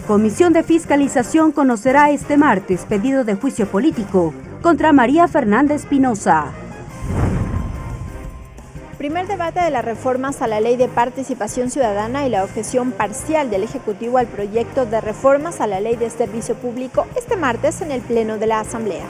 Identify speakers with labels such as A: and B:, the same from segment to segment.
A: Comisión de Fiscalización conocerá este martes pedido de juicio político contra María Fernanda Espinosa.
B: Primer debate de las reformas a la Ley de Participación Ciudadana y la objeción parcial del Ejecutivo al proyecto de reformas a la Ley de Servicio Público este martes en el Pleno de la Asamblea.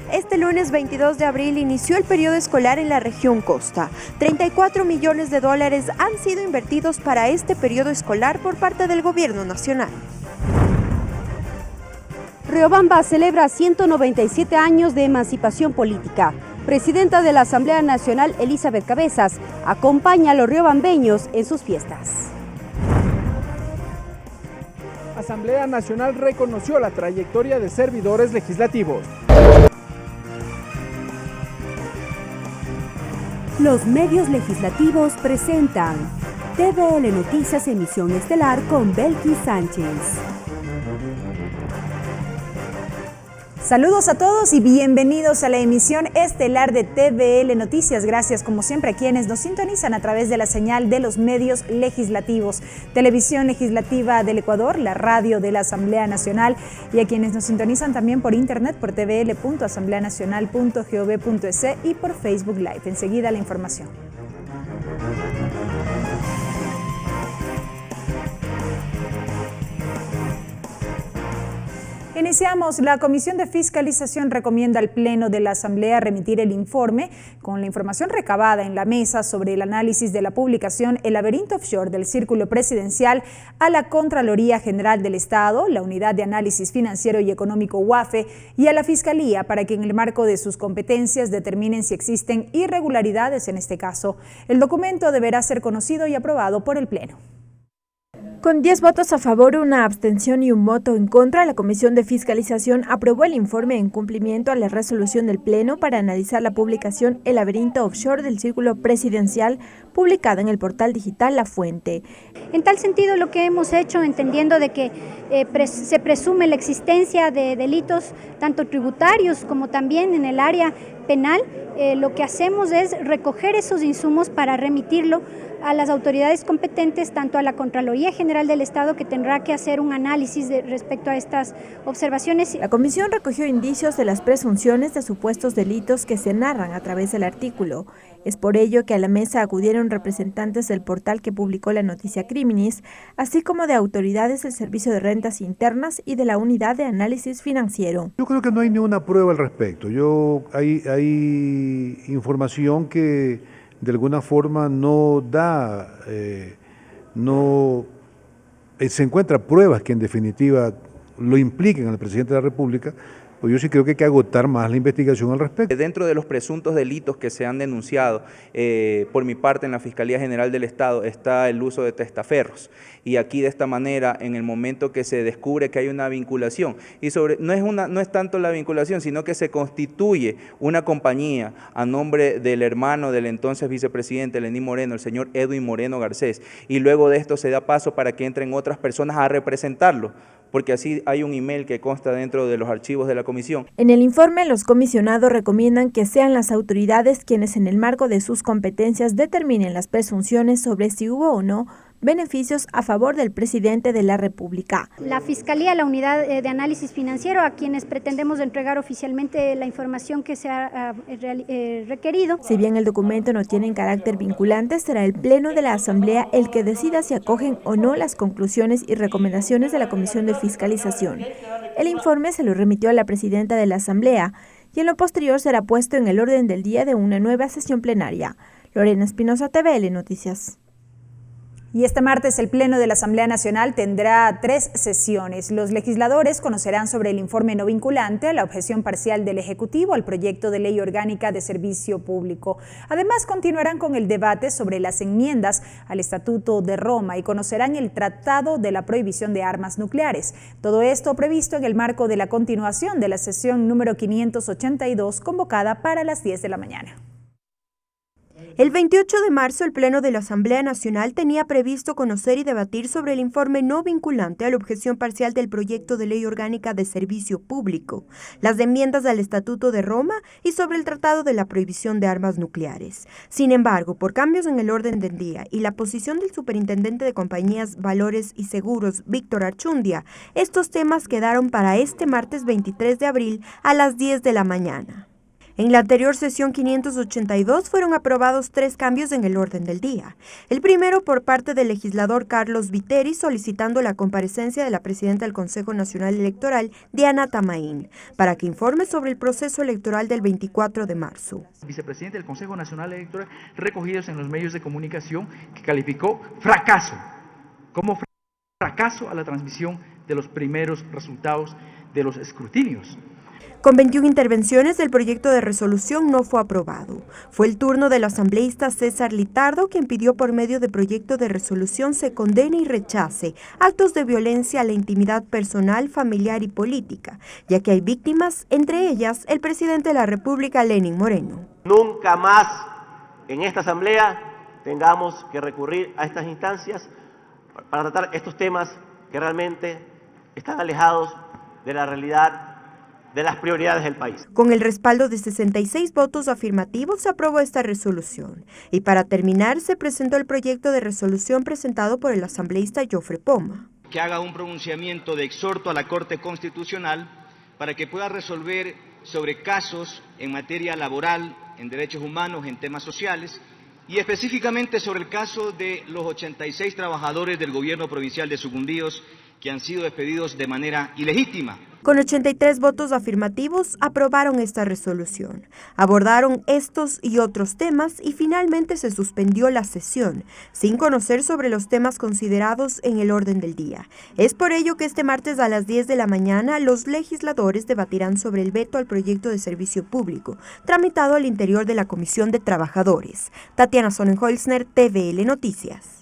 C: Este lunes 22 de abril inició el periodo escolar en la región Costa. 34 millones de dólares han sido invertidos para este periodo escolar por parte del Gobierno Nacional.
A: Riobamba celebra 197 años de emancipación política. Presidenta de la Asamblea Nacional, Elizabeth Cabezas, acompaña a los riobambeños en sus fiestas.
D: Asamblea Nacional reconoció la trayectoria de servidores legislativos.
A: Los medios legislativos presentan TVL Noticias Emisión Estelar con Belkis Sánchez.
E: Saludos a todos y bienvenidos a la emisión estelar de TVL Noticias. Gracias como siempre a quienes nos sintonizan a través de la señal de los medios legislativos, Televisión Legislativa del Ecuador, la radio de la Asamblea Nacional y a quienes nos sintonizan también por internet por tvl.asambleanacional.gov.es y por Facebook Live. Enseguida la información. Iniciamos. La Comisión de Fiscalización recomienda al Pleno de la Asamblea remitir el informe con la información recabada en la mesa sobre el análisis de la publicación El laberinto offshore del Círculo Presidencial a la Contraloría General del Estado, la Unidad de Análisis Financiero y Económico UAFE y a la Fiscalía para que en el marco de sus competencias determinen si existen irregularidades en este caso. El documento deberá ser conocido y aprobado por el Pleno.
B: Con 10 votos a favor, una abstención y un voto en contra, la Comisión de Fiscalización aprobó el informe en cumplimiento a la resolución del Pleno para analizar la publicación El laberinto offshore del Círculo Presidencial, publicada en el portal digital La Fuente.
F: En tal sentido, lo que hemos hecho, entendiendo de que se presume la existencia de delitos tanto tributarios como también en el área penal, lo que hacemos es recoger esos insumos para remitirlo a las autoridades competentes, tanto a la Contraloría General del Estado, que tendrá que hacer un análisis respecto a estas observaciones.
B: La comisión recogió indicios de las presunciones de supuestos delitos que se narran a través del artículo. Es por ello que a la mesa acudieron representantes del portal que publicó la noticia Criminis, así como de autoridades del Servicio de Rentas Internas y de la Unidad de Análisis Financiero.
G: Yo creo que no hay ninguna prueba al respecto. Hay información que de alguna forma se encuentran pruebas que en definitiva lo impliquen al presidente de la República. Pues yo sí creo que hay que agotar más la investigación al respecto.
H: Dentro de los presuntos delitos que se han denunciado por mi parte en la Fiscalía General del Estado está el uso de testaferros. Y aquí de esta manera, en el momento que se descubre que hay una vinculación, y no es tanto la vinculación, sino que se constituye una compañía a nombre del hermano del entonces vicepresidente Lenín Moreno, el señor Edwin Moreno Garcés, y luego de esto se da paso para que entren otras personas a representarlo, porque así hay un email que consta dentro de los archivos de la comisión.
B: En el informe, los comisionados recomiendan que sean las autoridades quienes en el marco de sus competencias determinen las presunciones sobre si hubo o no beneficios a favor del presidente de la República.
F: La Fiscalía, la Unidad de Análisis Financiero, a quienes pretendemos entregar oficialmente la información que se ha requerido.
B: Si bien el documento no tiene carácter vinculante, será el Pleno de la Asamblea el que decida si acogen o no las conclusiones y recomendaciones de la Comisión de Fiscalización. El informe se lo remitió a la presidenta de la Asamblea y en lo posterior será puesto en el orden del día de una nueva sesión plenaria. Lorena Espinosa, TVL Noticias.
E: Y este martes el Pleno de la Asamblea Nacional tendrá 3 sesiones. Los legisladores conocerán sobre el informe no vinculante, la objeción parcial del Ejecutivo al proyecto de ley orgánica de servicio público. Además, continuarán con el debate sobre las enmiendas al Estatuto de Roma y conocerán el Tratado de la Prohibición de Armas Nucleares. Todo esto previsto en el marco de la continuación de la sesión número 582 convocada para las 10 de la mañana.
C: El 28 de marzo, el Pleno de la Asamblea Nacional tenía previsto conocer y debatir sobre el informe no vinculante a la objeción parcial del proyecto de ley orgánica de servicio público, las enmiendas al Estatuto de Roma y sobre el Tratado de la Prohibición de Armas Nucleares. Sin embargo, por cambios en el orden del día y la posición del superintendente de Compañías, Valores y Seguros, Víctor Archundia, estos temas quedaron para este martes 23 de abril a las 10 de la mañana. En la anterior sesión 582 fueron aprobados 3 cambios en el orden del día. El primero por parte del legislador Carlos Viteri, solicitando la comparecencia de la presidenta del Consejo Nacional Electoral, Diana Tamaín, para que informe sobre el proceso electoral del 24 de marzo.
I: Vicepresidente del Consejo Nacional Electoral, recogidos en los medios de comunicación, que calificó fracaso, como fracaso a la transmisión de los primeros resultados de los escrutinios.
C: Con 21 intervenciones, el proyecto de resolución no fue aprobado. Fue el turno del asambleísta César Litardo, quien pidió por medio de proyecto de resolución se condene y rechace actos de violencia a la intimidad personal, familiar y política, ya que hay víctimas, entre ellas el presidente de la República, Lenín Moreno.
J: Nunca más en esta asamblea tengamos que recurrir a estas instancias para tratar estos temas que realmente están alejados de la realidad de las prioridades del país.
C: Con el respaldo de 66 votos afirmativos se aprobó esta resolución. Y para terminar, se presentó el proyecto de resolución presentado por el asambleísta Jofre Poma.
K: Que haga un pronunciamiento de exhorto a la Corte Constitucional para que pueda resolver sobre casos en materia laboral, en derechos humanos, en temas sociales, y específicamente sobre el caso de los 86 trabajadores del gobierno provincial de Sucumbíos que han sido despedidos de manera ilegítima.
C: Con 83 votos afirmativos, aprobaron esta resolución. Abordaron estos y otros temas y finalmente se suspendió la sesión, sin conocer sobre los temas considerados en el orden del día. Es por ello que este martes a las 10 de la mañana, los legisladores debatirán sobre el veto al proyecto de servicio público, tramitado al interior de la Comisión de Trabajadores. Tatiana Sonnenholzner, TVL Noticias.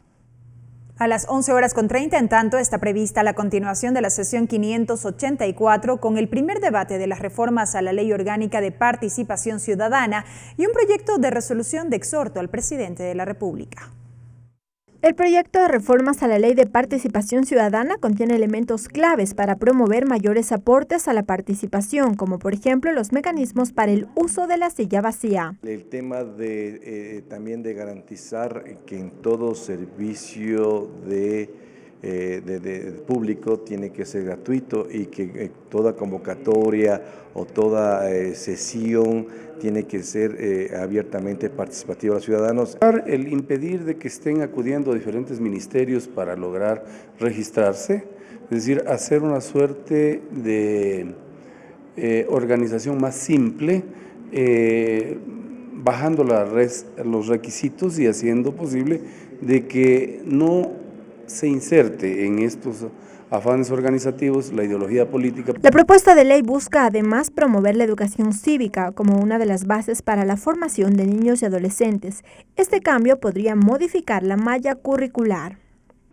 E: A las 11:30, en tanto, está prevista la continuación de la sesión 584 con el primer debate de las reformas a la Ley Orgánica de Participación Ciudadana y un proyecto de resolución de exhorto al presidente de la República.
B: El proyecto de reformas a la Ley de Participación Ciudadana contiene elementos claves para promover mayores aportes a la participación, como por ejemplo los mecanismos para el uso de la silla vacía.
L: El tema también de garantizar que en todo servicio de público tiene que ser gratuito y que toda convocatoria o toda sesión tiene que ser abiertamente participativa a los ciudadanos. El impedir de que estén acudiendo a diferentes ministerios para lograr registrarse, es decir, hacer una suerte de organización más simple, bajando los requisitos y haciendo posible de que no se inserte en estos afanes organizativos la ideología política.
B: La propuesta de ley busca además promover la educación cívica como una de las bases para la formación de niños y adolescentes. Este cambio podría modificar la malla curricular.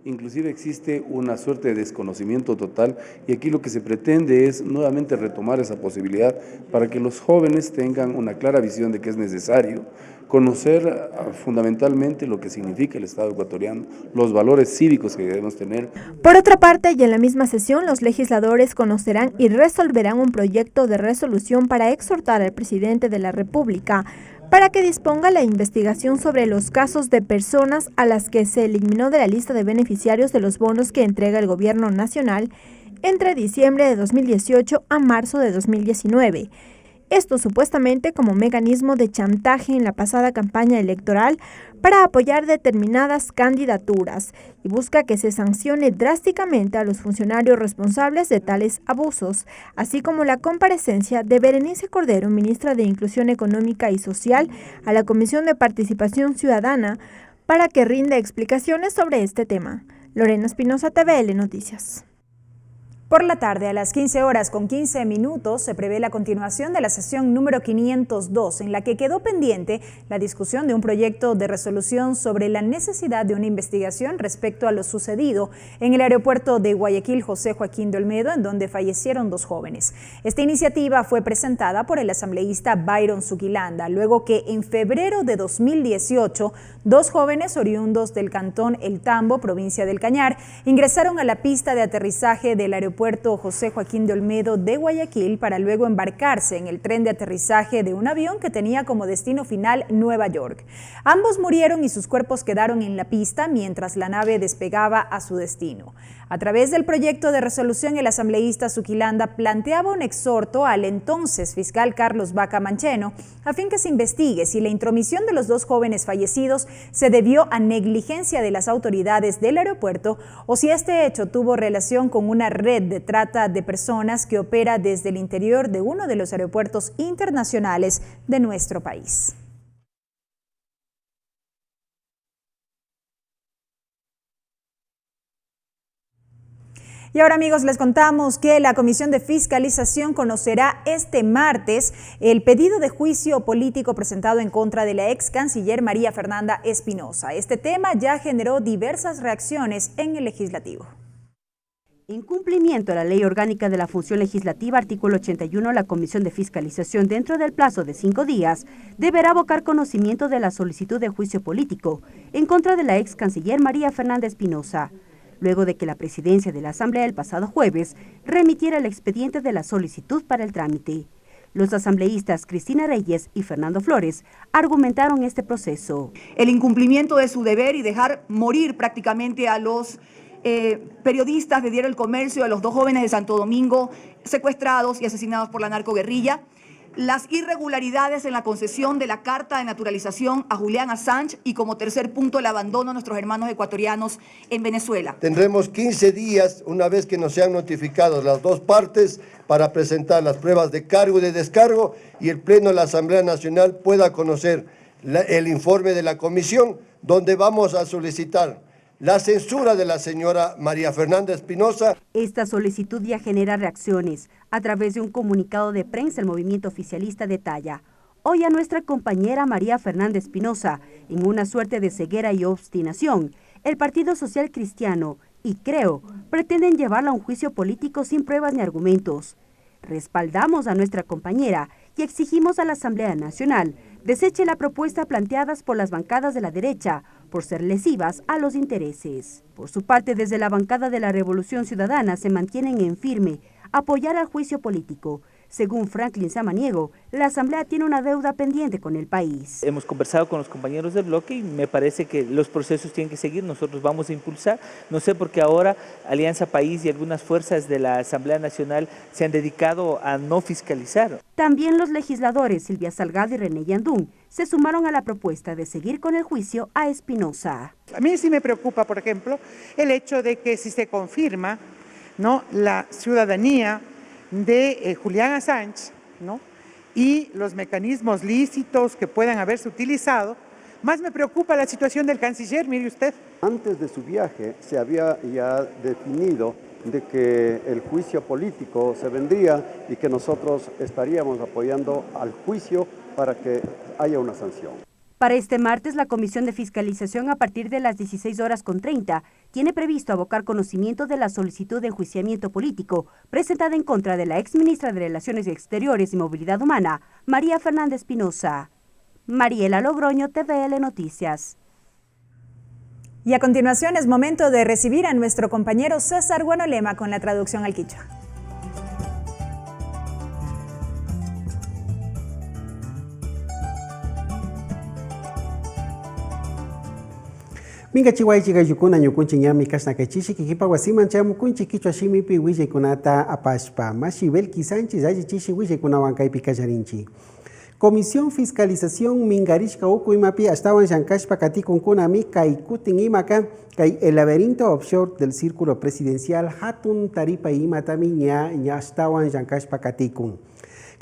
L: Inclusive existe una suerte de desconocimiento total y aquí lo que se pretende es nuevamente retomar esa posibilidad para que los jóvenes tengan una clara visión de que es necesario conocer fundamentalmente lo que significa el Estado ecuatoriano, los valores cívicos que debemos tener.
B: Por otra parte, y en la misma sesión, los legisladores conocerán y resolverán un proyecto de resolución para exhortar al presidente de la República para que disponga la investigación sobre los casos de personas a las que se eliminó de la lista de beneficiarios de los bonos que entrega el gobierno nacional entre diciembre de 2018 a marzo de 2019. Esto supuestamente como mecanismo de chantaje en la pasada campaña electoral para apoyar determinadas candidaturas y busca que se sancione drásticamente a los funcionarios responsables de tales abusos, así como la comparecencia de Berenice Cordero, ministra de Inclusión Económica y Social, a la Comisión de Participación Ciudadana para que rinda explicaciones sobre este tema. Lorena Espinosa, TVL Noticias.
E: Por la tarde, a las 15:15, se prevé la continuación de la sesión número 502, en la que quedó pendiente la discusión de un proyecto de resolución sobre la necesidad de una investigación respecto a lo sucedido en el aeropuerto de Guayaquil José Joaquín de Olmedo, en donde fallecieron 2 jóvenes. Esta iniciativa fue presentada por el asambleísta Byron Zuquilanda, luego que en febrero de 2018, 2 jóvenes oriundos del cantón El Tambo, provincia del Cañar, ingresaron a la pista de aterrizaje del aeropuerto José Joaquín de Olmedo de Guayaquil para luego embarcarse en el tren de aterrizaje de un avión que tenía como destino final Nueva York. Ambos murieron y sus cuerpos quedaron en la pista mientras la nave despegaba a su destino. A través del proyecto de resolución, el asambleísta Zuquilanda planteaba un exhorto al entonces fiscal Carlos Vaca Mancheno a fin que se investigue si la intromisión de los 2 jóvenes fallecidos se debió a negligencia de las autoridades del aeropuerto o si este hecho tuvo relación con una red de trata de personas que opera desde el interior de uno de los aeropuertos internacionales de nuestro país. Y ahora, amigos, les contamos que la Comisión de Fiscalización conocerá este martes el pedido de juicio político presentado en contra de la ex canciller María Fernanda Espinosa. Este tema ya generó diversas reacciones en el Legislativo.
A: En cumplimiento a la Ley Orgánica de la Función Legislativa, artículo 81, la Comisión de Fiscalización, dentro del plazo de 5 días, deberá abocar conocimiento de la solicitud de juicio político en contra de la ex canciller María Fernanda Espinosa, luego de que la presidencia de la Asamblea el pasado jueves remitiera el expediente de la solicitud para el trámite. Los asambleístas Cristina Reyes y Fernando Flores argumentaron este proceso.
M: El incumplimiento de su deber y dejar morir prácticamente a los periodistas de Diario El Comercio, a los 2 jóvenes de Santo Domingo secuestrados y asesinados por la narcoguerrilla, las irregularidades en la concesión de la carta de naturalización a Julian Assange y, como tercer punto, el abandono a nuestros hermanos ecuatorianos en Venezuela.
N: Tendremos 15 días, una vez que nos sean notificados las 2 partes, para presentar las pruebas de cargo y de descargo y el Pleno de la Asamblea Nacional pueda conocer el informe de la comisión, donde vamos a solicitar la censura de la señora María Fernanda Espinosa.
A: Esta solicitud ya genera reacciones. A través de un comunicado de prensa, el movimiento oficialista detalla: hoy a nuestra compañera María Fernanda Espinosa, en una suerte de ceguera y obstinación, el Partido Social Cristiano y Creo pretenden llevarla a un juicio político sin pruebas ni argumentos. Respaldamos a nuestra compañera y exigimos a la Asamblea Nacional deseche la propuesta planteadas por las bancadas de la derecha por ser lesivas a los intereses. Por su parte, desde la bancada de la Revolución Ciudadana se mantienen en firme apoyar al juicio político. Según Franklin Samaniego, la Asamblea tiene una deuda pendiente con el país.
O: Hemos conversado con los compañeros del bloque y me parece que los procesos tienen que seguir, nosotros vamos a impulsar. No sé por qué ahora Alianza País y algunas fuerzas de la Asamblea Nacional se han dedicado a no fiscalizar.
A: También los legisladores Silvia Salgado y René Yandún se sumaron a la propuesta de seguir con el juicio a Espinosa.
P: A mí sí me preocupa, por ejemplo, el hecho de que si se confirma, ¿no?, la ciudadanía de Julian Assange, ¿no?, y los mecanismos lícitos que puedan haberse utilizado, más me preocupa la situación del canciller, mire usted.
Q: Antes de su viaje se había ya definido de que el juicio político se vendría y que nosotros estaríamos apoyando al juicio para que haya una sanción.
A: Para este martes, la Comisión de Fiscalización, a partir de las 16:30, tiene previsto abocar conocimiento de la solicitud de enjuiciamiento político presentada en contra de la exministra de Relaciones Exteriores y Movilidad Humana, María Fernanda Espinosa. Mariela Logroño, TVL Noticias.
E: Y a continuación es momento de recibir a nuestro compañero César Guanolema con la traducción al quichua.
R: Minga chihuay chica yukuna ñukunchi ñami kashnaka chishi kikipa wasiman chamukunchi kichwa shimipi willaykunata apashpa mashibel kisanchi zayi chishi willaykunawan kaypi kallarinchi. Comisión Fiscalización mingarishka uku imapi astawan shankashpa katikunkunami kay kutin imaka kay el laberinto offshore del círculo presidencial hatun taripa imatami ña astawan shankashpa katikun.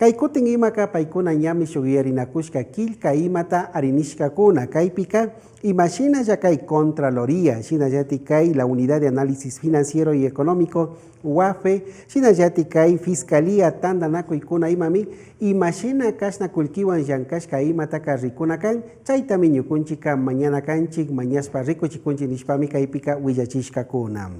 R: Kay kutin imaka paykuna ñami shugyarinakushka kilka imata arinishkakuna kaypika imashina ya kay Contraloría, shinallati kay la Unidad de Análisis Financiero y Económico UAFE, shinallati kay Fiscalía tandanakuykuna imami imashina kashna kulkiwan llankashka imataka rikunakan chaytami ñukunchika mañana kanchik mañaspa rikuchikunchik nishpami kaypika willachishkakuna.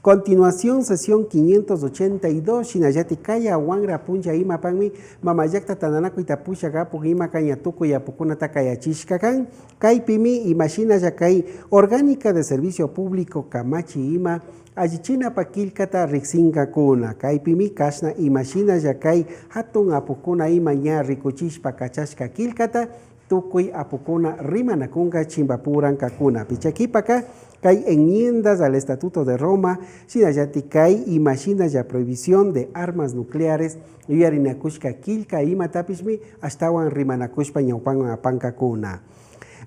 R: Continuación, sesión 582, Shinayati Kaya, Wangra Punja Ima Pangmi, Mamayakta Tananaku Itapusha Gapu Ima Kanya Tuku Yapukunata Kaya Chishkakan, Kaipimi, Imashina Yakai, Orgánica de Servicio Público Kamachi Ima, Ajichina Pakilkata Rixinga Kuna, Kaipimi Kashna, Imashina Yakai, Hatun Apukuna Ima Nya Rikuchishpa Kachashka Kilkata, Tukui Apukuna Rimanakunga Chimbapuran Kakuna, Pichakipaka, Hay enmiendas al Estatuto de Roma, Shinayati imagina ya prohibición de armas nucleares, Yarinakushka Kilka y Matapishmi, Ashtawan Rimanakushpa Ñaupan Apankakuna.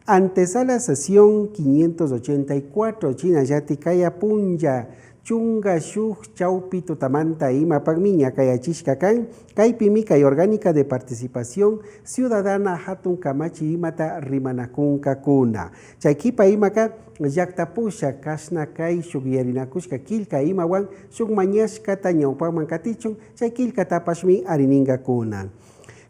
R: Antesala sesión 584, Shinayati Punja, Chunga Shuk Chaupi Tutamanta Ima Pagmiña Kayachishkakan, Kaipimi Kay Orgánica de Participación Ciudadana Hatun Kamachi Imata Rimanakun Kuna. Chaikipa Imaka Yaktapusha Kashna Kai Shugyarinakushka Kilka Imawan Shugmañashka Tañaupaman Katichun, Chaikilka Tapashmi Arininga Kuna.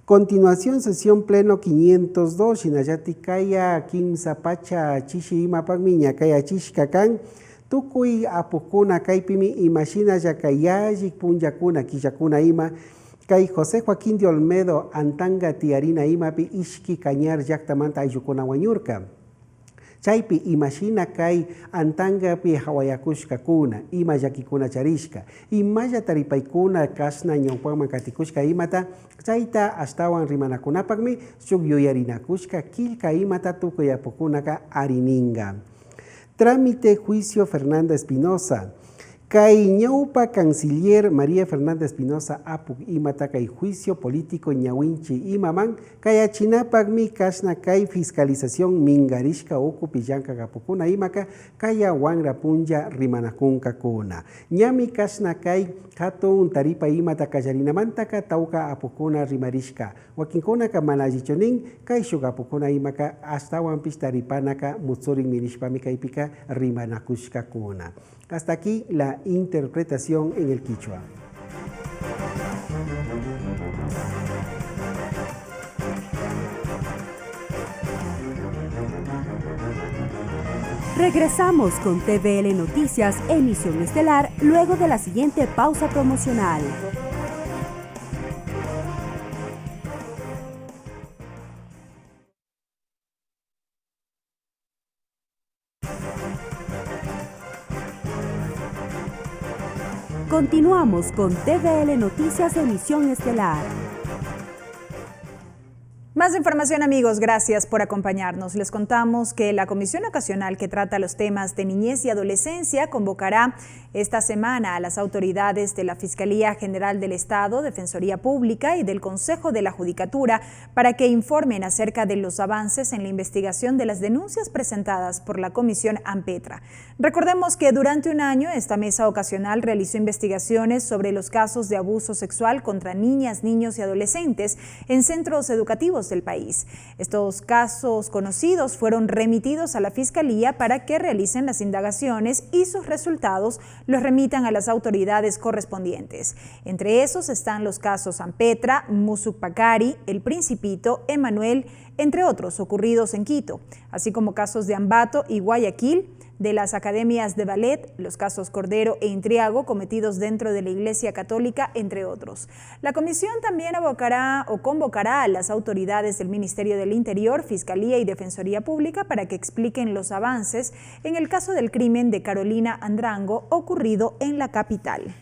R: Continuación, sesión pleno 502, Shinayati Kaya Kimsa Pacha Chishi Ima Pagmiña Kayachishkakan, Tukui apukuna kaipimi imashina yakayajik punjakuna kishakuna ima kay José Joaquín de Olmedo antanga tiarina imapi ishki cañar yaktamanta ayukuna wanyurka. Chaypi imashina kay antanga pi hawayakushka kuna ima yakikuna charishka imaya taripaykuna kasna ñawpama katikushka imata chayta ashtawan rimanakunapakmi shugyuyarinakushka kilka imata tukuy apukunaka arininga. Trámite juicio Fernanda Espinosa. Kay ñaupa canciller María Fernanda Espinosa apuk imata kay juicio político ñawinchi imaman kay achinapagmi kashna kay fiscalización mingarishka oku pillanka gapukuna imaka kaya wangra punja rimanakunka kuna. Ñami kashna kay hatun taripa imata kallarinamantaka tauka apukuna rimarishka. Wakinkuna ka manajichonin kay shugapukuna imaka astawan pistaripanaka mutsurin mirishpami kaypika rimanakushka kuna. Hasta aquí la interpretación en el quichua.
A: Regresamos con TVL Noticias, emisión estelar, luego de la siguiente pausa promocional. Continuamos con TVL Noticias, emisión estelar.
E: Más información, amigos, gracias por acompañarnos. Les contamos que la Comisión Ocasional que trata los temas de niñez y adolescencia convocará esta semana a las autoridades de la Fiscalía General del Estado, Defensoría Pública y del Consejo de la Judicatura para que informen acerca de los avances en la investigación de las denuncias presentadas por la Comisión AMPETRA. Recordemos que durante un año esta mesa ocasional realizó investigaciones sobre los casos de abuso sexual contra niñas, niños y adolescentes en centros educativos del país. Estos casos conocidos fueron remitidos a la Fiscalía para que realicen las indagaciones y sus resultados los remitan a las autoridades correspondientes. Entre esos están los casos AMPETRA, Musucpacari, El Principito, Emanuel, entre otros ocurridos en Quito, así como casos de Ambato y Guayaquil, de las academias de ballet, los casos Cordero e Intriago cometidos dentro de la Iglesia Católica, entre otros. La comisión también convocará a las autoridades del Ministerio del Interior, Fiscalía y Defensoría Pública para que expliquen los avances en el caso del crimen de Carolina Andrango ocurrido en la capital.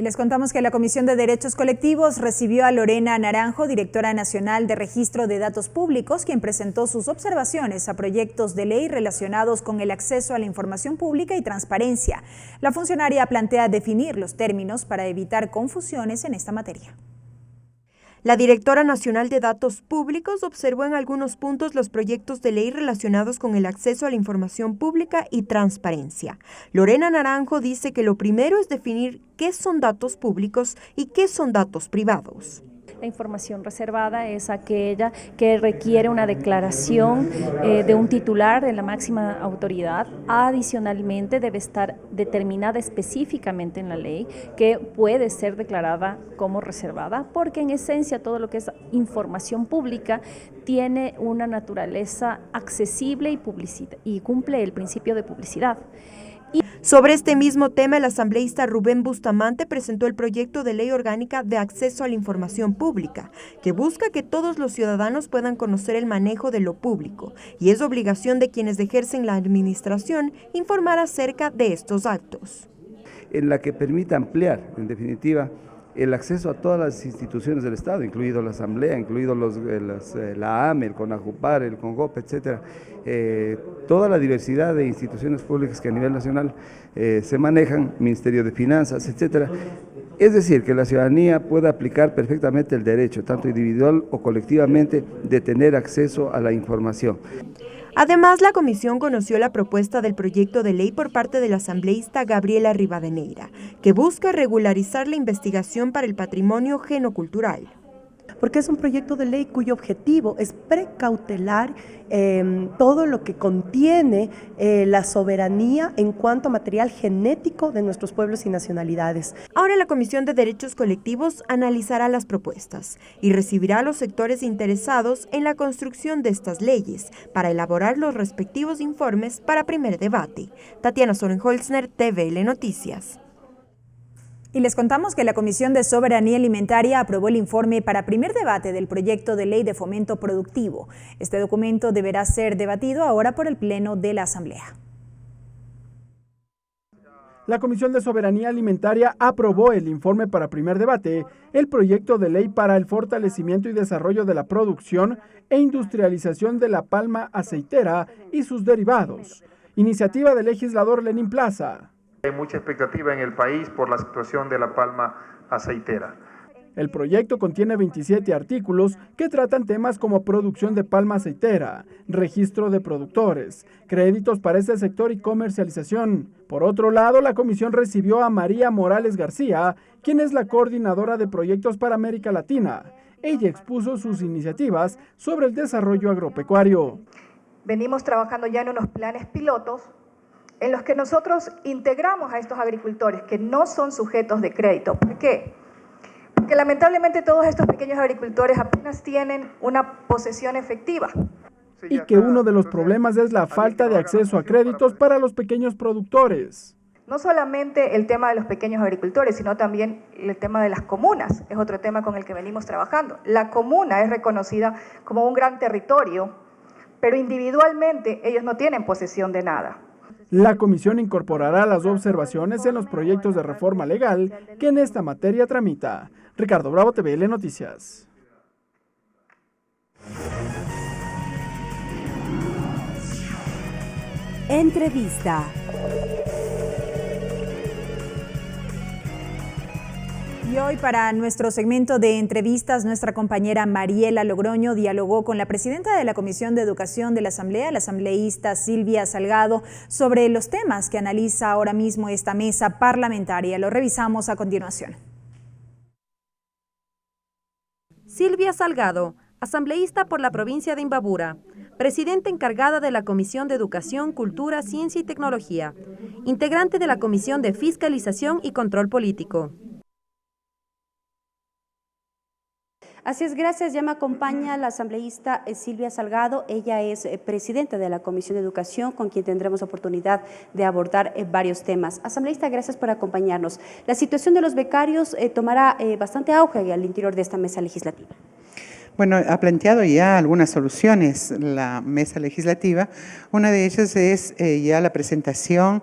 E: Y les contamos que la Comisión de Derechos Colectivos recibió a Lorena Naranjo, directora nacional de Registro de Datos Públicos, quien presentó sus observaciones a proyectos de ley relacionados con el acceso a la información pública y transparencia. La funcionaria plantea definir los términos para evitar confusiones en esta materia.
C: La directora nacional de Datos Públicos observó en algunos puntos los proyectos de ley relacionados con el acceso a la información pública y transparencia. Lorena Naranjo dice que lo primero es definir qué son datos públicos y qué son datos privados.
S: La información reservada es aquella que requiere una declaración de un titular de la máxima autoridad. Adicionalmente, debe estar determinada específicamente en la ley que puede ser declarada como reservada, porque en esencia todo lo que es información pública tiene una naturaleza accesible y cumple el principio de publicidad.
C: Sobre este mismo tema, el asambleísta Rubén Bustamante presentó el proyecto de ley orgánica de acceso a la información pública, que busca que todos los ciudadanos puedan conocer el manejo de lo público, y es obligación de quienes ejercen la administración informar acerca de estos actos.
T: En la que permita ampliar, en definitiva, el acceso a todas las instituciones del Estado, incluido la Asamblea, incluido la AME, el CONAJUPAR, el CONGOP, etcétera, toda la diversidad de instituciones públicas que a nivel nacional se manejan, Ministerio de Finanzas, etcétera. Es decir, que la ciudadanía pueda aplicar perfectamente el derecho, tanto individual o colectivamente, de tener acceso a la información.
C: Además, la comisión conoció la propuesta del proyecto de ley por parte del asambleísta Gabriela Rivadeneira, que busca regularizar la investigación para el patrimonio genocultural.
U: Porque es un proyecto de ley cuyo objetivo es precautelar todo lo que contiene la soberanía en cuanto a material genético de nuestros pueblos y nacionalidades.
C: Ahora la Comisión de Derechos Colectivos analizará las propuestas y recibirá a los sectores interesados en la construcción de estas leyes para elaborar los respectivos informes para primer debate. Tatiana Sorenholzner, TVL Noticias.
E: Y les contamos que la Comisión de Soberanía Alimentaria aprobó el informe para primer debate del proyecto de ley de fomento productivo. Este documento deberá ser debatido ahora por el Pleno de la Asamblea.
D: La Comisión de Soberanía Alimentaria aprobó el informe para primer debate, el proyecto de ley para el fortalecimiento y desarrollo de la producción e industrialización de la palma aceitera y sus derivados. Iniciativa del legislador Lenín Plaza.
V: Hay mucha expectativa en el país por la situación de la palma aceitera.
D: El proyecto contiene 27 artículos que tratan temas como producción de palma aceitera, registro de productores, créditos para este sector y comercialización. Por otro lado, la comisión recibió a María Morales García, quien es la coordinadora de proyectos para América Latina. Ella expuso sus iniciativas sobre el desarrollo agropecuario.
W: Venimos trabajando ya en unos planes pilotos en los que nosotros integramos a estos agricultores que no son sujetos de crédito. ¿Por qué? Porque lamentablemente todos estos pequeños agricultores apenas tienen una posesión efectiva.
D: Y que uno de los problemas es la falta de acceso a créditos para los pequeños productores.
W: No solamente el tema de los pequeños agricultores, sino también el tema de las comunas, es otro tema con el que venimos trabajando. La comuna es reconocida como un gran territorio, pero individualmente ellos no tienen posesión de nada.
D: La comisión incorporará las observaciones en los proyectos de reforma legal que en esta materia tramita. Ricardo Bravo, TVL Noticias.
A: Entrevista.
E: Y hoy para nuestro segmento de entrevistas, nuestra compañera Mariela Logroño dialogó con la presidenta de la Comisión de Educación de la Asamblea, la asambleísta Silvia Salgado, sobre los temas que analiza ahora mismo esta mesa parlamentaria. Lo revisamos a continuación.
A: Silvia Salgado, asambleísta por la provincia de Imbabura, presidenta encargada de la Comisión de Educación, Cultura, Ciencia y Tecnología, integrante de la Comisión de Fiscalización y Control Político.
X: Así es, gracias. Ya me acompaña la asambleísta Silvia Salgado. Ella es presidenta de la Comisión de Educación, con quien tendremos oportunidad de abordar varios temas. Asambleísta, gracias por acompañarnos. La situación de los becarios tomará bastante auge al interior de esta mesa legislativa.
P: Bueno, ha planteado ya algunas soluciones la mesa legislativa. Una de ellas es ya la presentación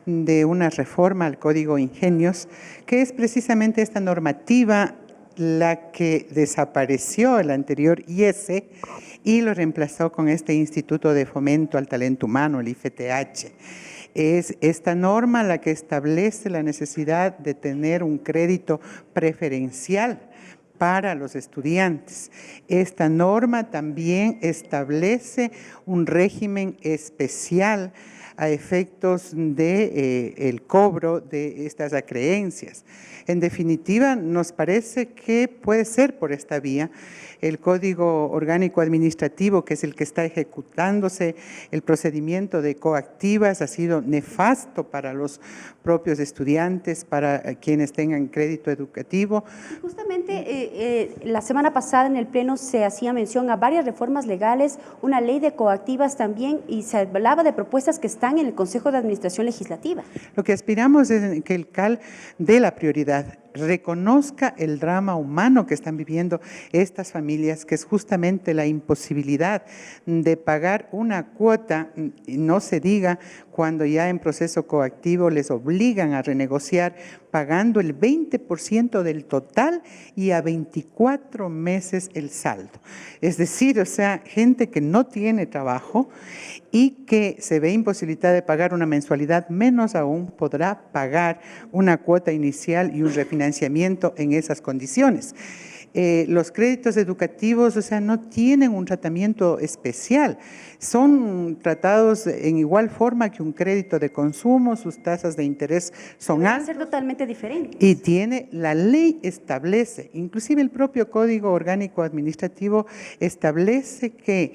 P: de una reforma al Código Ingenios, que es precisamente esta normativa la que desapareció el anterior IESE y lo reemplazó con este Instituto de Fomento al Talento Humano, el IFTH. Es esta norma la que establece la necesidad de tener un crédito preferencial para los estudiantes. Esta norma también establece un régimen especial a efectos de el cobro de estas acreencias. En definitiva, nos parece que puede ser por esta vía. El Código Orgánico Administrativo, que es el que está ejecutándose el procedimiento de coactivas, ha sido nefasto para los propios estudiantes, para quienes tengan crédito educativo.
X: Justamente la semana pasada en el Pleno se hacía mención a varias reformas legales, una ley de coactivas también, y se hablaba de propuestas que están en el Consejo de Administración Legislativa.
P: Lo que aspiramos es que el CAL dé la prioridad, reconozca el drama humano que están viviendo estas familias, que es justamente la imposibilidad de pagar una cuota, y no se diga cuando ya en proceso coactivo les obligan a renegociar pagando el 20% del total y a 24 meses el saldo. Es decir, o sea, gente que no tiene trabajo y que se ve imposibilitada de pagar una mensualidad, menos aún podrá pagar una cuota inicial y un refinanciamiento en esas condiciones. Los créditos educativos, o sea, no tienen un tratamiento especial, son tratados en igual forma que un crédito de consumo, sus tasas de interés son altas.
X: Debe ser totalmente diferente.
P: Y la ley establece, inclusive el propio Código Orgánico Administrativo establece que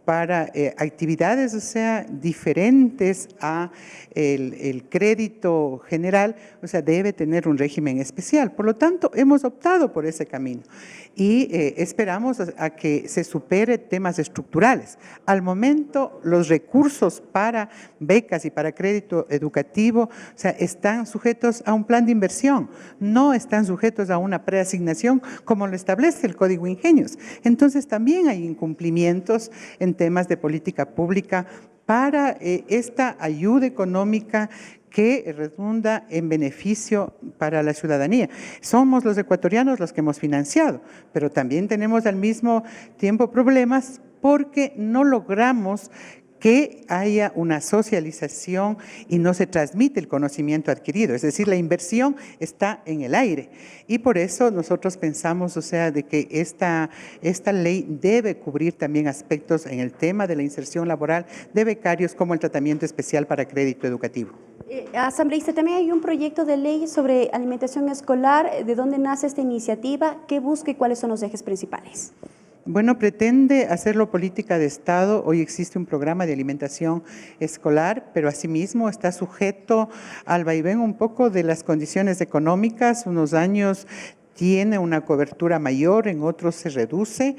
P: para actividades, o sea, diferentes a el crédito general, o sea, debe tener un régimen especial. Por lo tanto, hemos optado por ese camino y esperamos a que se supere temas estructurales. Al momento, los recursos para becas y para crédito educativo, o sea, están sujetos a un plan de inversión, no están sujetos a una preasignación como lo establece el Código Ingenios. Entonces, también hay incumplimientos en temas de política pública para esta ayuda económica que redunda en beneficio para la ciudadanía. Somos los ecuatorianos los que hemos financiado, pero también tenemos al mismo tiempo problemas porque no logramos que haya una socialización y no se transmite el conocimiento adquirido. Es decir, la inversión está en el aire. Y por eso nosotros pensamos, o sea, de que esta ley debe cubrir también aspectos en el tema de la inserción laboral de becarios, como el tratamiento especial para crédito educativo.
X: Asambleísta, también hay un proyecto de ley sobre alimentación escolar. ¿De dónde nace esta iniciativa? ¿Qué busca y cuáles son los ejes principales?
P: Bueno, pretende hacerlo política de Estado. Hoy existe un programa de alimentación escolar, pero asimismo está sujeto al vaivén un poco de las condiciones económicas. Unos años tiene una cobertura mayor, en otros se reduce,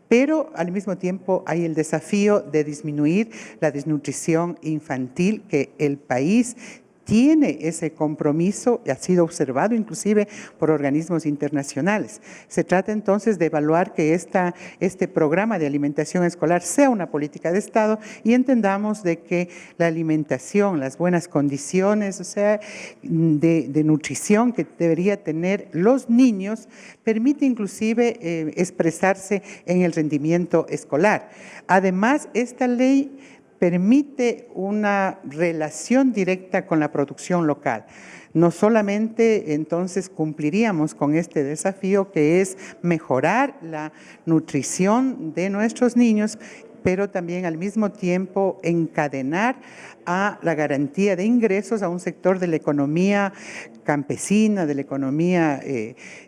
P: pero al mismo tiempo hay el desafío de disminuir la desnutrición infantil, que el país tiene ese compromiso y ha sido observado inclusive por organismos internacionales. Se trata entonces de evaluar que este programa de alimentación escolar sea una política de Estado y entendamos de que la alimentación, las buenas condiciones, o sea, de nutrición que debería tener los niños, permite inclusive expresarse en el rendimiento escolar. Además, esta ley permite una relación directa con la producción local. No solamente entonces cumpliríamos con este desafío que es mejorar la nutrición de nuestros niños, pero también al mismo tiempo encadenar a la garantía de ingresos a un sector de la economía campesina, de la economía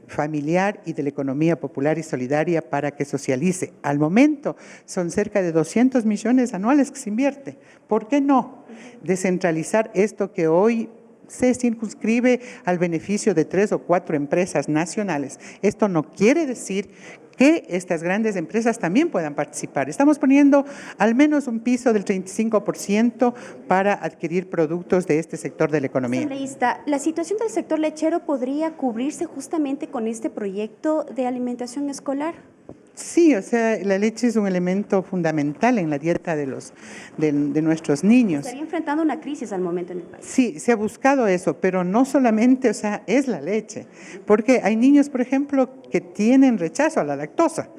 P: familiar y de la economía popular y solidaria para que socialice. Al momento son cerca de 200 millones anuales que se invierte. ¿Por qué no descentralizar esto que hoy se circunscribe al beneficio de 3 o 4 empresas nacionales? Esto no quiere decir que estas grandes empresas también puedan participar. Estamos poniendo al menos un piso del 35% para adquirir productos de este sector de la economía.
X: Asambleísta, ¿la situación del sector lechero podría cubrirse justamente con este proyecto de alimentación escolar?
P: Sí, o sea, la leche es un elemento fundamental en la dieta de nuestros niños.
X: Estaría enfrentando una crisis al momento en el país.
P: Sí, se ha buscado eso, pero no solamente, o sea, es la leche, porque hay niños, por ejemplo, que tienen rechazo a la lactosa.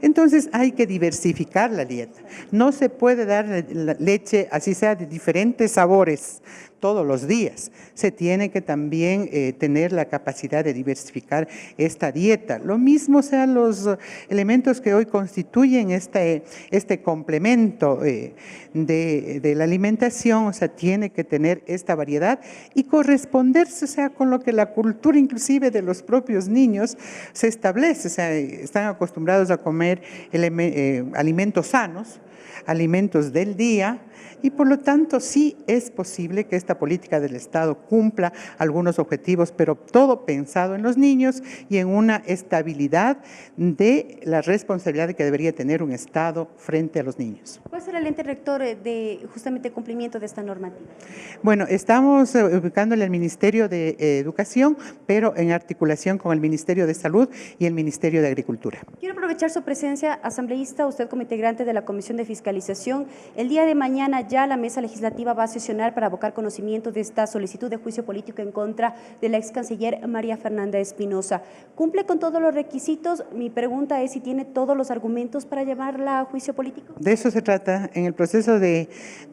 P: Entonces hay que diversificar la dieta. No se puede dar la leche, así sea de diferentes sabores, todos los días. Se tiene que también tener la capacidad de diversificar esta dieta. Lo mismo sean los elementos que hoy constituyen este complemento de la alimentación, o sea, tiene que tener esta variedad y corresponderse, o sea, con lo que la cultura inclusive de los propios niños se establece, o sea, están acostumbrados a comer alimentos sanos, alimentos del día, y por lo tanto sí es posible que esta política del Estado cumpla algunos objetivos, pero todo pensado en los niños y en una estabilidad de la responsabilidad que debería tener un Estado frente a los niños.
X: ¿Cuál será el ente rector de justamente cumplimiento de esta normativa?
P: Bueno, estamos ubicándole al Ministerio de Educación, pero en articulación con el Ministerio de Salud y el Ministerio de Agricultura.
X: Quiero aprovechar su presencia, asambleísta, usted como integrante de la Comisión de Fiscalización. El día de mañana ya la mesa legislativa va a sesionar para abocar conocimiento de esta solicitud de juicio político en contra de la ex canciller María Fernanda Espinosa. ¿Cumple con todos los requisitos? Mi pregunta es si tiene todos los argumentos para llevarla a juicio político.
P: De eso se trata. En el proceso de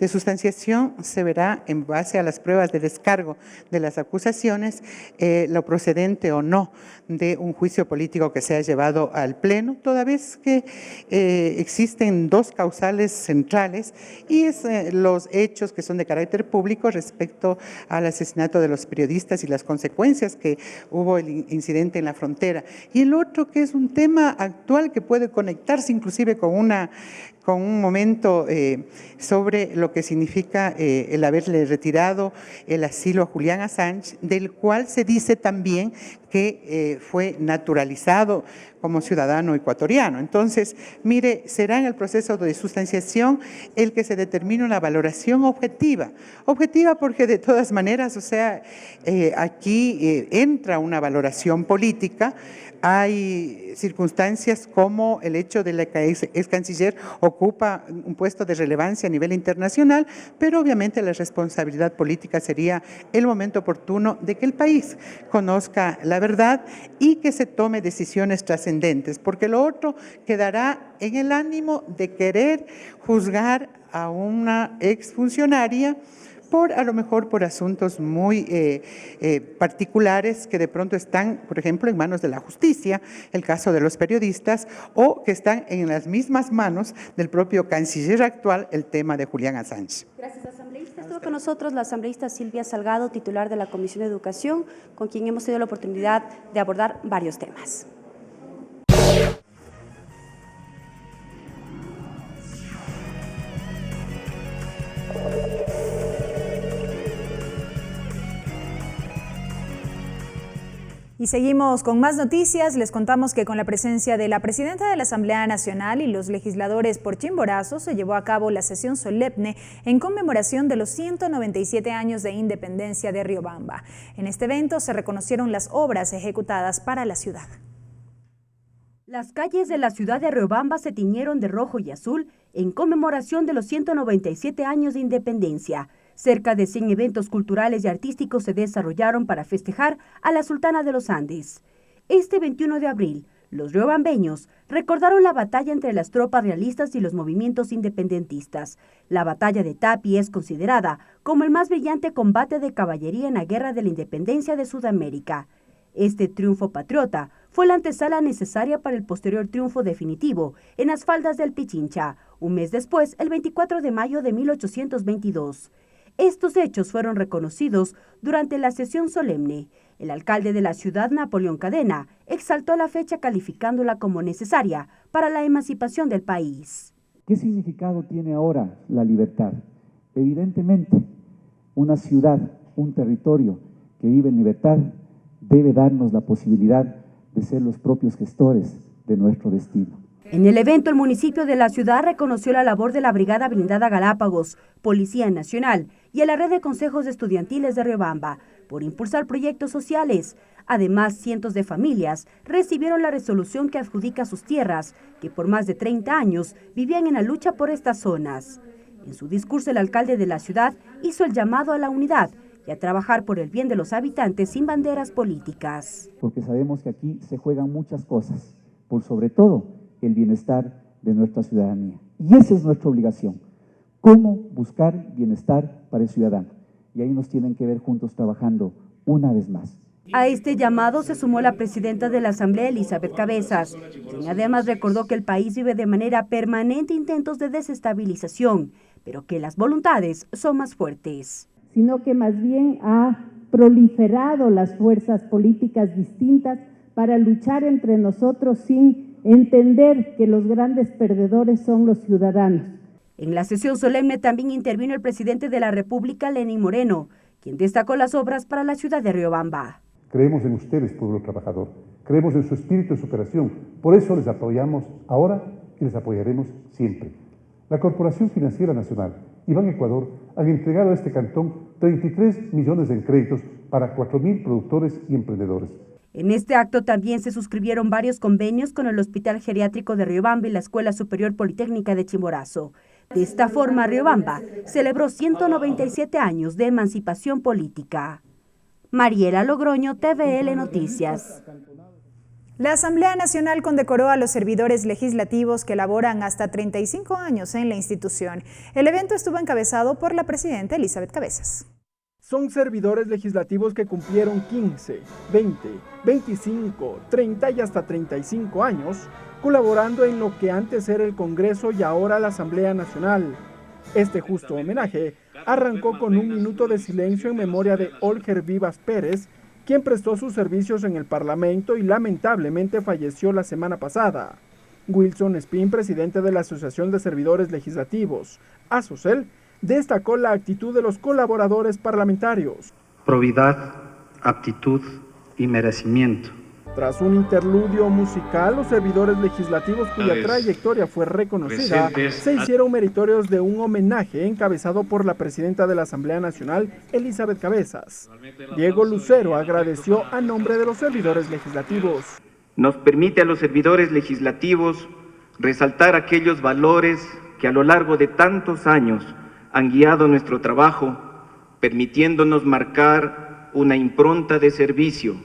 P: sustanciación se verá en base a las pruebas de descargo de las acusaciones lo procedente o no de un juicio político que sea llevado al Pleno, toda vez que existen dos causales centrales y es los hechos que son de carácter público respecto al asesinato de los periodistas y las consecuencias que hubo el incidente en la frontera. Y el otro que es un tema actual que puede conectarse inclusive con un momento sobre lo que significa el haberle retirado el asilo a Julián Assange, del cual se dice también que fue naturalizado como ciudadano ecuatoriano. Entonces, mire, será en el proceso de sustanciación el que se determine una valoración objetiva. Objetiva porque de todas maneras, o sea, aquí entra una valoración política. Hay circunstancias como el hecho de la que ex canciller ocupa un puesto de relevancia a nivel internacional, pero obviamente la responsabilidad política sería el momento oportuno de que el país conozca la verdad y que se tome decisiones trascendentes, porque lo otro quedará en el ánimo de querer juzgar a una exfuncionaria a lo mejor por asuntos muy particulares que de pronto están, por ejemplo, en manos de la justicia, el caso de los periodistas, o que están en las mismas manos del propio canciller actual, el tema de Julián Assange.
X: Gracias, asambleísta. Estuvo con nosotros la asambleísta Silvia Salgado, titular de la Comisión de Educación, con quien hemos tenido la oportunidad de abordar varios temas.
E: Y seguimos con más noticias. Les contamos que con la presencia de la presidenta de la Asamblea Nacional y los legisladores por Chimborazo se llevó a cabo la sesión solemne en conmemoración de los 197 años de independencia de Riobamba. En este evento se reconocieron las obras ejecutadas para la ciudad.
A: Las calles de la ciudad de Riobamba se tiñeron de rojo y azul en conmemoración de los 197 años de independencia. Cerca de 100 eventos culturales y artísticos se desarrollaron para festejar a la Sultana de los Andes. Este 21 de abril, los riobambeños recordaron la batalla entre las tropas realistas y los movimientos independentistas. La batalla de Tapi es considerada como el más brillante combate de caballería en la Guerra de la Independencia de Sudamérica. Este triunfo patriota fue la antesala necesaria para el posterior triunfo definitivo en las faldas del Pichincha, un mes después, el 24 de mayo de 1822. Estos hechos fueron reconocidos durante la sesión solemne. El alcalde de la ciudad, Napoleón Cadena, exaltó la fecha calificándola como necesaria para la emancipación del país.
F: ¿Qué significado tiene ahora la libertad? Evidentemente, una ciudad, un territorio que vive en libertad debe darnos la posibilidad de ser los propios gestores de nuestro destino.
A: En el evento, el municipio de la ciudad reconoció la labor de la Brigada Blindada Galápagos, Policía Nacional y a la Red de Consejos Estudiantiles de Riobamba por impulsar proyectos sociales. Además, cientos de familias recibieron la resolución que adjudica sus tierras, que por más de 30 años vivían en la lucha por estas zonas. En su discurso, el alcalde de la ciudad hizo el llamado a la unidad, y a trabajar por el bien de los habitantes sin banderas políticas.
F: Porque sabemos que aquí se juegan muchas cosas, por sobre todo el bienestar de nuestra ciudadanía. Y esa es nuestra obligación, cómo buscar bienestar para el ciudadano. Y ahí nos tienen que ver juntos trabajando una vez más.
A: A este llamado se sumó la presidenta de la Asamblea, Elizabeth Cabezas, quien además recordó que el país vive de manera permanente intentos de desestabilización, pero que las voluntades son más fuertes.
G: Sino que más bien ha proliferado las fuerzas políticas distintas para luchar entre nosotros sin entender que los grandes perdedores son los ciudadanos.
A: En la sesión solemne también intervino el presidente de la República, Lenín Moreno, quien destacó las obras para la ciudad de Riobamba.
H: Creemos en ustedes, pueblo trabajador. Creemos en su espíritu de superación. Por eso les apoyamos ahora y les apoyaremos siempre. La Corporación Financiera Nacional y Ban Ecuador han entregado a este cantón 33 millones en créditos para 4.000 productores y emprendedores.
A: En este acto también se suscribieron varios convenios con el Hospital Geriátrico de Riobamba y la Escuela Superior Politécnica de Chimborazo. De esta forma, Riobamba celebró 197 años de emancipación política. Mariela Logroño, TVL Noticias.
E: La Asamblea Nacional condecoró a los servidores legislativos que laboran hasta 35 años en la institución. El evento estuvo encabezado por la presidenta Elizabeth Cabezas.
D: Son servidores legislativos que cumplieron 15, 20, 25, 30 y hasta 35 años, colaborando en lo que antes era el Congreso y ahora la Asamblea Nacional. Este justo homenaje arrancó con un minuto de silencio en memoria de Olger Vivas Pérez, quien prestó sus servicios en el Parlamento y lamentablemente falleció la semana pasada. Wilson Espín, presidente de la Asociación de Servidores Legislativos, ASOCEL, destacó la actitud de los colaboradores parlamentarios.
I: Probidad, aptitud y merecimiento.
D: Tras un interludio musical, los servidores legislativos cuya trayectoria fue reconocida se hicieron meritorios de un homenaje encabezado por la presidenta de la Asamblea Nacional, Elizabeth Cabezas. Diego Lucero agradeció a nombre de los servidores legislativos.
J: Nos permite a los servidores legislativos resaltar aquellos valores que a lo largo de tantos años han guiado nuestro trabajo, permitiéndonos marcar una impronta de servicio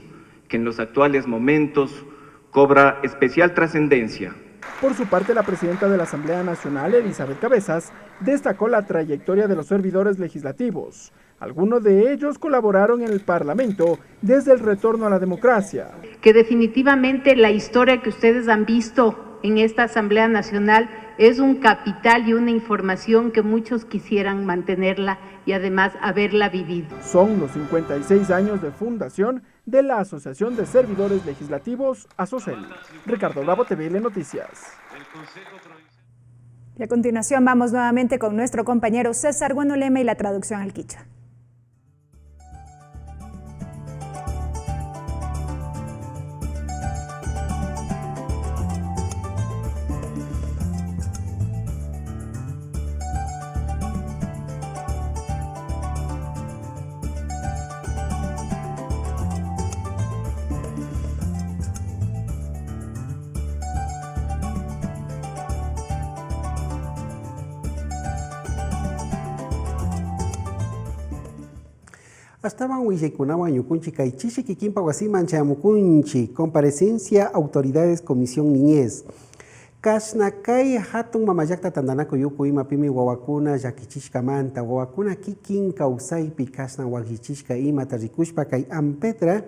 J: que en los actuales momentos cobra especial trascendencia.
D: Por su parte, la presidenta de la Asamblea Nacional, Elizabeth Cabezas, destacó la trayectoria de los servidores legislativos. Algunos de ellos colaboraron en el Parlamento desde el retorno a la democracia.
Y: Que definitivamente la historia que ustedes han visto en esta Asamblea Nacional es un capital y una información que muchos quisieran mantenerla y además haberla vivido.
D: Son los 56 años de fundación de la Asociación de Servidores Legislativos, ASOCEL. Ricardo Bravo, TVL Noticias.
E: Y a continuación vamos nuevamente con nuestro compañero César Guanolema y la traducción al quichua.
R: Hasta Huillaycunawan Yucunchi Caichichi Kikimpa Guasiman Chamucunchi, comparecencia autoridades Comisión Niñez. Kashnakay Hatun Mamayakta Tandanako Yuku Imapimi Wawakuna Yakichishka Manta, Wawakuna Kikin Kausaipi Kashna Wagichishka Imata Rikushpa Kai Ampetra,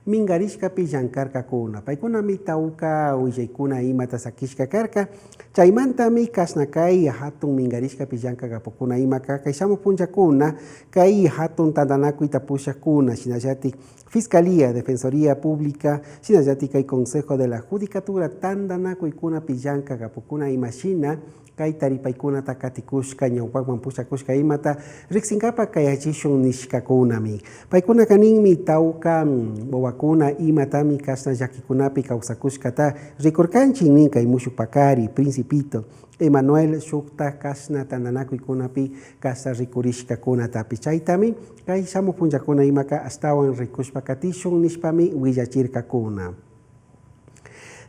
R: Mingarishka Pillankarka Kuna, Paikuna Mitauka Huillaykuna Imata Sakishka Karka, Chaimantami Kashnakay Hatun Mingarishka Pillanka Gapokuna Imaka, Kaishamu Punchakuna, Kai Hatun Tandanako Itapushakuna, Shinayati Fiscalía, Defensoría Pública, Shinayati y Consejo de la Judicatura, Tandanako Ikuna Pillanka Gapokuna Imashina, Kai Taripaikuna Takatikushka, Ñawpakman Pushakushka Imata, Rixinkapa Kayachishun Nishkakunami. Paikuna Kaninmi Tauka, Bobakuna Imatami, Kasna Yakikunapi, Kausakushkata, Rikorkanchi Ninka y Mushupakari, Principito. Emanuel Shukta Kasna Tandanako Ikunapi Kasa Rikurishka Kuna Tapichaitami Kai Samu Punjakuna Imaka Astawan Rikushpakatishun Nishpami Villachirka Kuna.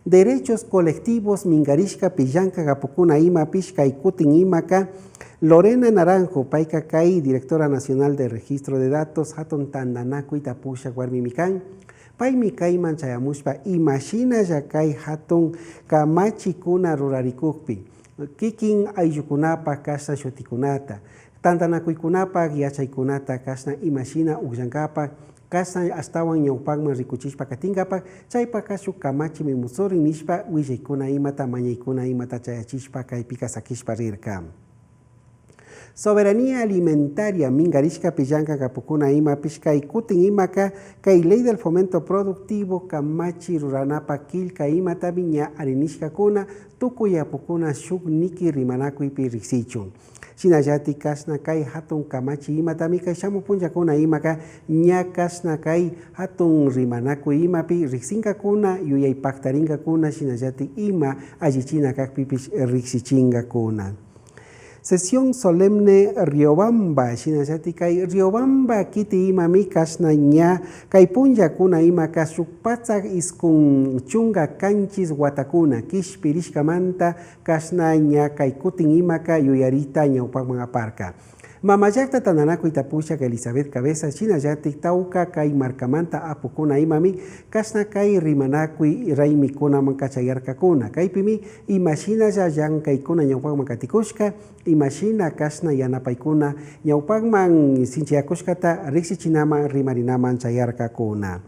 R: derechos colectivos mingarishka pillanka gapukuna ima pishka ikutin imaka Lorena Naranjo, Paika Kai, directora nacional de registro de datos, Hatun Tandanaku Itapusha Guarmimikan, Paimi Kaiman Chayamushpa, imagina Yakai Hatun Kamachikuna Rurarikukpi, Kikin Ayukunapa Kasna Shotikunata, Tandanakuikunapa Giachaikunata Kasna imagina Uyankapa, Kasna astawan ñawpakman rikuchishpa katinkapak chaypa kashu kamachi mimusorin nishpa willaykuna imata mañaykuna imata chayachishpa kaypika sakishpa rirka. Soberanía alimentaria mingarishka pillanka kapukuna ima pishka ikutin imaka kay ley del fomento productivo kamachi ruranapa kilka imata viña arinishka kuna tukuyapukuna shuk niki rimanakuypi riksichun. Shinayati kasna kai hatun kamachi imatami kay shamupunjakuna imaka ña kasna kai hatun rimanaku imapi riksinka kuna yuyaypaktarinka kuna shinayati ima allichina kakpipish riksichinka kuna. Sesión solemne Riobamba, shinayati kai Riobamba kiti imami kasna ña kai punjakuna imaka shukpatzak iskun chunga kanchis watakuna kishpirishkamanta kasna ña kai kutin imaka yuyarita ñawpakman aparka. Mamayakta tananaku Itapushak Elizabeth Cabeza shinayati tauka kai markamanta apukuna imami kasna kai rimanakui raimikuna mankachayarkakuna kaypimi imashina yan kaykuna ñawpakman katikushka imashina kasna yanapaykuna ñawpakman sinchiyakushkata riksichinama rimarinaman chayarkakuna.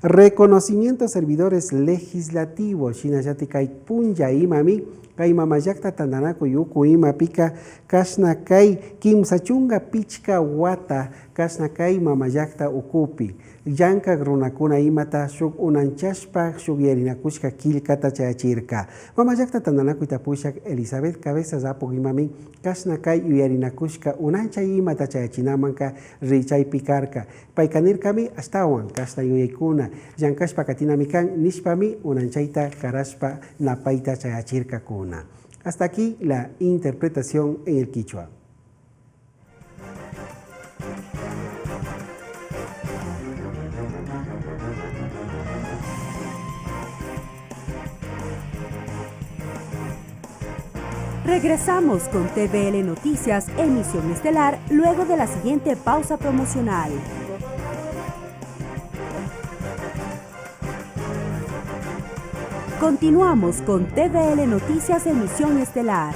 R: Reconocimiento a servidores legislativos shinayati kai punja imami kai mamayakta tandanaku yuku ima pika kasna kai kimsachunga pichka wata kasna kai mamayakta ukupi yanka runakuna imata shuk unanchashpa shuk yarinakushka kilkata chayachirka. Mamayakta tandanaku Itapushak Elizabeth Cabeza zapuk imami kasna kai uyarinakushka unancha imata chayachinamanka richay pikarka. Paikanirkami astawan kasna yuyaykuna yankashpa katinamikan nishpami unanchayta karashpa napaita chayachirka kuna. Hasta aquí la interpretación en el quichua.
A: Regresamos con TVL Noticias, emisión estelar, luego de la siguiente pausa promocional. Continuamos con TVL Noticias, emisión estelar.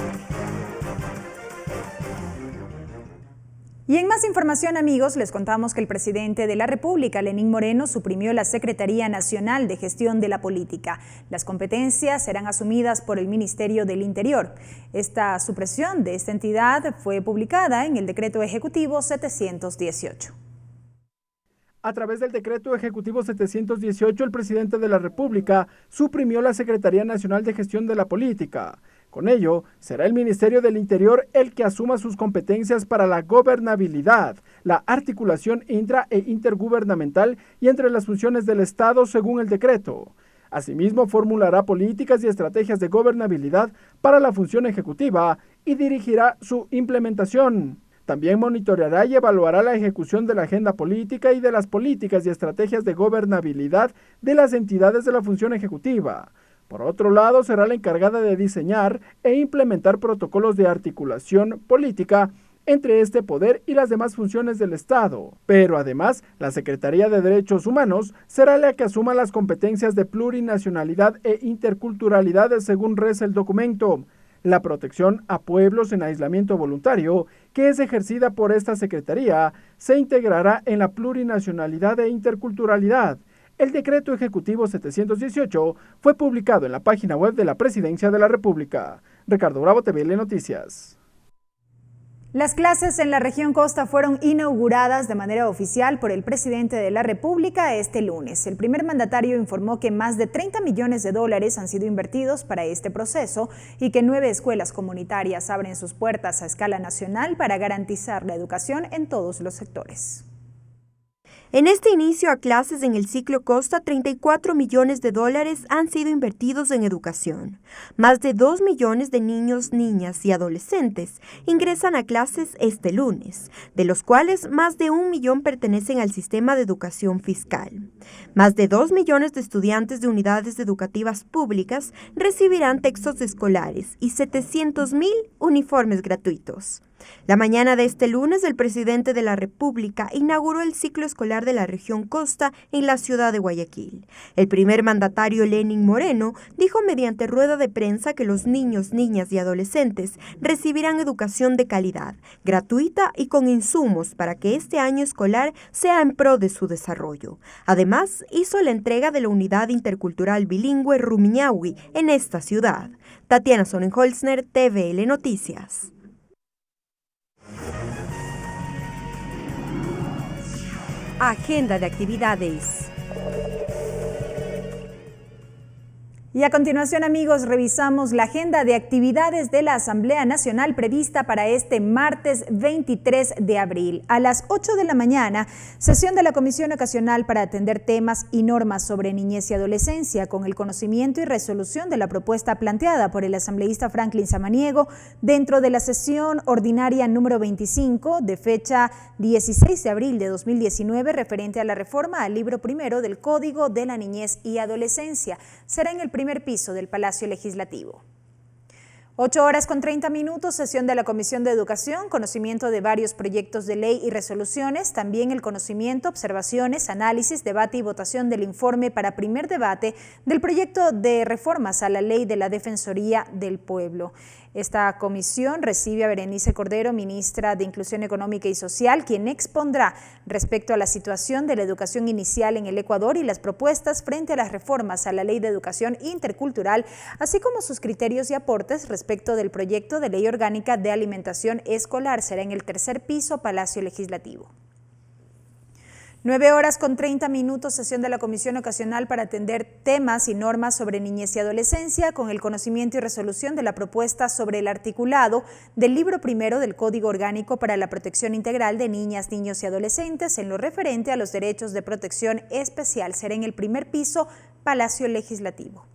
E: Y en más información, amigos, les contamos que el presidente de la República, Lenín Moreno, suprimió la Secretaría Nacional de Gestión de la Política. Las competencias serán asumidas por el Ministerio del Interior. Esta supresión de esta entidad fue publicada en el Decreto Ejecutivo 718.
D: A través del Decreto Ejecutivo 718, el presidente de la República suprimió la Secretaría Nacional de Gestión de la Política. Con ello, será el Ministerio del Interior el que asuma sus competencias para la gobernabilidad, la articulación intra e intergubernamental y entre las funciones del Estado según el decreto. Asimismo, formulará políticas y estrategias de gobernabilidad para la función ejecutiva y dirigirá su implementación. También monitoreará y evaluará la ejecución de la agenda política y de las políticas y estrategias de gobernabilidad de las entidades de la función ejecutiva. Por otro lado, será la encargada de diseñar e implementar protocolos de articulación política entre este poder y las demás funciones del Estado. Pero además, la Secretaría de Derechos Humanos será la que asuma las competencias de plurinacionalidad e interculturalidad según reza el documento. La protección a pueblos en aislamiento voluntario, que es ejercida por esta Secretaría, se integrará en la plurinacionalidad e interculturalidad. El Decreto Ejecutivo 718 fue publicado en la página web de la Presidencia de la República. Ricardo Bravo, TVL Noticias.
E: Las clases en la región Costa fueron inauguradas de manera oficial por el presidente de la República este lunes. El primer mandatario informó que más de 30 millones de dólares han sido invertidos para este proceso y que 9 escuelas comunitarias abren sus puertas a escala nacional para garantizar la educación en todos los sectores.
C: En este inicio a clases en el ciclo Costa, 34 millones de dólares han sido invertidos en educación. Más de 2 millones de niños, niñas y adolescentes ingresan a clases este lunes, de los cuales más de 1 millón pertenecen al sistema de educación fiscal. Más de 2 millones de estudiantes de unidades educativas públicas recibirán textos escolares y 700,000 uniformes gratuitos. La mañana de este lunes, el presidente de la República inauguró el ciclo escolar de la región Costa en la ciudad de Guayaquil. El primer mandatario, Lenín Moreno, dijo mediante rueda de prensa que los niños, niñas y adolescentes recibirán educación de calidad, gratuita y con insumos para que este año escolar sea en pro de su desarrollo. Además, hizo la entrega de la unidad intercultural bilingüe Rumiñahui en esta ciudad. Tatiana Sonnenholzner, TVL Noticias.
A: Agenda de actividades.
E: Y a continuación, amigos, revisamos la agenda de actividades de la Asamblea Nacional prevista para este martes 23 de abril. A las 8 de la mañana, sesión de la Comisión Ocasional para atender temas y normas sobre niñez y adolescencia con el conocimiento y resolución de la propuesta planteada por el asambleísta Franklin Samaniego dentro de la sesión ordinaria número 25 de fecha 16 de abril de 2019 referente a la reforma al libro primero del Código de la Niñez y Adolescencia. Será en el primer piso del Palacio Legislativo. 8:30, sesión de la Comisión de Educación, conocimiento de varios proyectos de ley y resoluciones, también el conocimiento, observaciones, análisis, debate y votación del informe para primer debate del proyecto de reformas a la Ley de la Defensoría del Pueblo. Esta comisión recibe a Berenice Cordero, ministra de Inclusión Económica y Social, quien expondrá respecto a la situación de la educación inicial en el Ecuador y las propuestas frente a las reformas a la Ley de Educación Intercultural, así como sus criterios y aportes respecto del proyecto de Ley Orgánica de Alimentación Escolar. Será en el tercer piso, Palacio Legislativo. 9:30, sesión de la Comisión Ocasional para atender temas y normas sobre niñez y adolescencia con el conocimiento y resolución de la propuesta sobre el articulado del libro primero del Código Orgánico para la Protección Integral de Niñas, Niños y Adolescentes en lo referente a los derechos de protección especial. Será en el primer piso, Palacio Legislativo.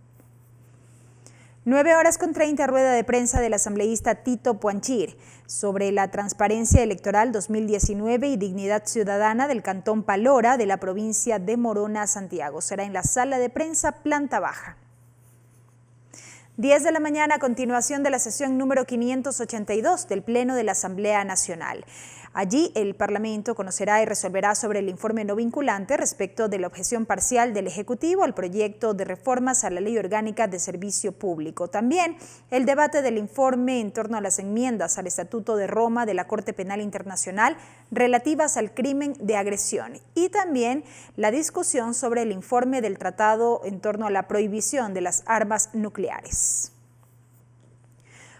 E: 9:30, rueda de prensa del asambleísta Tito Puanchir sobre la transparencia electoral 2019 y dignidad ciudadana del Cantón Palora de la provincia de Morona, Santiago. Será en la sala de prensa, planta baja. 10 de la mañana, continuación de la sesión número 582 del Pleno de la Asamblea Nacional. Allí el Parlamento conocerá y resolverá sobre el informe no vinculante respecto de la objeción parcial del Ejecutivo al proyecto de reformas a la Ley Orgánica de Servicio Público. También el debate del informe en torno a las enmiendas al Estatuto de Roma de la Corte Penal Internacional relativas al crimen de agresión. Y también la discusión sobre el informe del tratado en torno a la prohibición de las armas nucleares.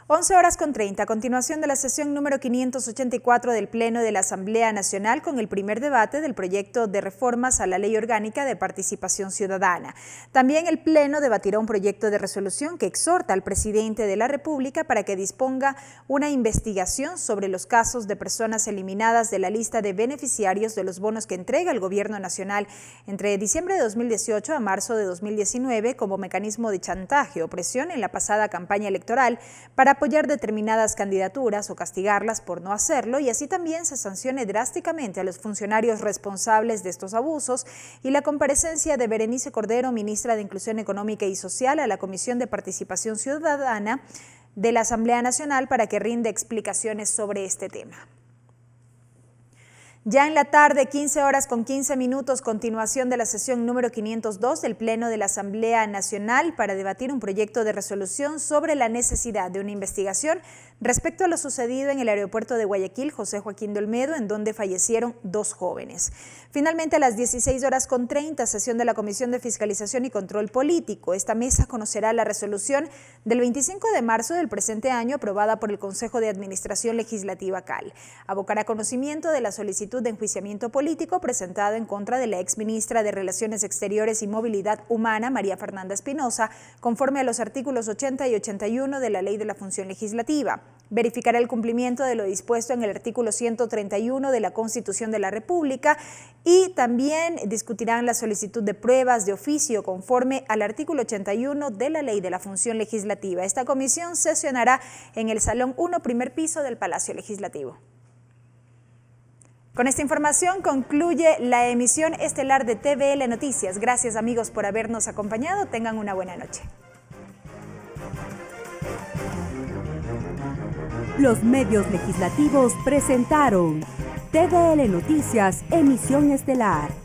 E: 11:30, continuación de la sesión número 584 del Pleno de la Asamblea Nacional con el primer debate del proyecto de reformas a la Ley Orgánica de Participación Ciudadana. También el Pleno debatirá un proyecto de resolución que exhorta al presidente de la República para que disponga una investigación sobre los casos de personas eliminadas de la lista de beneficiarios de los bonos que entrega el Gobierno Nacional entre diciembre de 2018 a marzo de 2019 como mecanismo de chantaje o presión en la pasada campaña electoral para apoyar determinadas candidaturas o castigarlas por no hacerlo, y así también se sancione drásticamente a los funcionarios responsables de estos abusos, y la comparecencia de Berenice Cordero, ministra de Inclusión Económica y Social, a la Comisión de Participación Ciudadana de la Asamblea Nacional para que rinda explicaciones sobre este tema. Ya en la tarde, 15:15, continuación de la sesión número 502 del Pleno de la Asamblea Nacional para debatir un proyecto de resolución sobre la necesidad de una investigación respecto a lo sucedido en el aeropuerto de Guayaquil, José Joaquín de Olmedo, en donde fallecieron 2 jóvenes. Finalmente, a las 16:30, sesión de la Comisión de Fiscalización y Control Político. Esta mesa conocerá la resolución del 25 de marzo del presente año aprobada por el Consejo de Administración Legislativa CAL. Abocará conocimiento de la solicitud de enjuiciamiento político presentado en contra de la exministra de Relaciones Exteriores y Movilidad Humana, María Fernanda Espinosa, conforme a los artículos 80 y 81 de la Ley de la Función Legislativa. Verificará el cumplimiento de lo dispuesto en el artículo 131 de la Constitución de la República y también discutirán la solicitud de pruebas de oficio conforme al artículo 81 de la Ley de la Función Legislativa. Esta comisión sesionará en el Salón 1, primer piso del Palacio Legislativo. Con esta información concluye la emisión estelar de TVL Noticias. Gracias, amigos, por habernos acompañado. Tengan una buena noche.
A: Los medios legislativos presentaron TVL Noticias, emisión estelar.